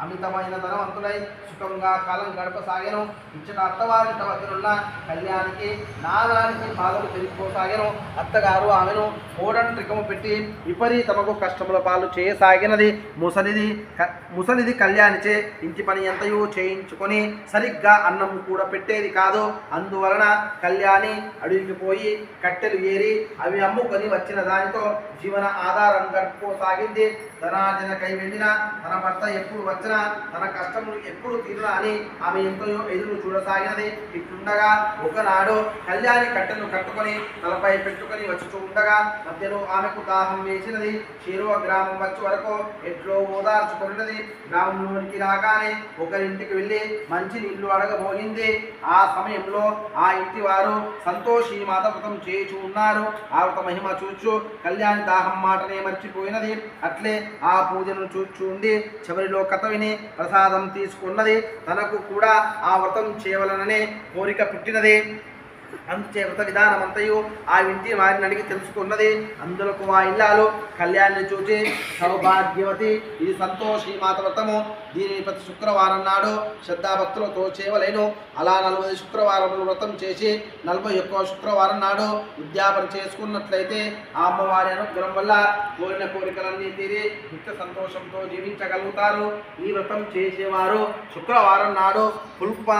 అమితమైన ధనవంతులై సుఖంగా కాలం గడపసాగాను. ఇచ్చట అత్తవారింట వద్దనున్న కళ్యాణికి నానానికి బాధలు పెరిగిపోసాగాను. అత్తగారు ఆమెను మూడంట్రికము పెట్టి విపరీతమకు కష్టముల పాలు చేయసాగినది. ముసలిది కళ్యాణిచే ఇంటి పని ఎంతయో చేయించుకొని సరిగ్గా అన్నం కూడా పెట్టేది కాదు. అందువలన కళ్యాణి అడవికి పోయి కట్టెలు ఏరి అవి అమ్ముకొని వచ్చిన దానితో జీవన ఆధారం గడుపుకోసాగింది. ధనార్జనకై వెళ్ళిన తన భర్త ఎప్పుడు వచ్చినా తన కష్టములు ఎప్పుడు తీరునా అని ఆమె ఎంతో ఎదురు చూడసాగినది. ఇట్లుండగా ఒకనాడు కళ్యాణి కట్టెలు కట్టుకొని తలపై పెట్టుకొని వచ్చుతూ ఉండగా మధ్యలో ఆమెకు దాహం వేసినది. చేరువ గ్రామం వచ్చే వరకు ఎట్లో ఓదార్చుకున్నది. గ్రామంలోనికి రాగానే ఒకరింటికి వెళ్ళి మంచి నీళ్లు అడగబోయింది. ఆ సమయంలో ఆ ఇంటి వారు సంతోషి మాత వ్రతం చేయుచు ఉన్నారు. ఆ వ్రత మహిమ చూచు కళ్యాణి దాహం మాటనే మర్చిపోయినది. అట్లే ఆ పూజను చూచుండి చివరిలో కథ విని ప్రసాదం తీసుకున్నది. తనకు కూడా ఆ వ్రతం చేయవలననే కోరిక పుట్టినది. అందుచే వ్రత విధానమంతయు ఆ ఇంటి వారిని అడిగి తెలుసుకున్నది. అందులకు ఆ ఇల్లాలు కళ్యాణిని చూచి, సౌభాగ్యవతి, ఇది సంతోషి మాత వ్రతము. దీనిని ప్రతి శుక్రవారం నాడు శ్రద్ధాభక్తులతో చేయవలేను. అలా 40 శుక్రవారములు వ్రతం చేసి 41వ శుక్రవారం నాడు ఉద్యాపన చేసుకున్నట్లయితే ఆ అమ్మవారి అనుగ్రహం వల్ల కోరిన కోరికలన్నీ తీరి నిత్య సంతోషంతో జీవించగలుగుతారు. ఈ వ్రతం చేసేవారు శుక్రవారం నాడు పుల్ప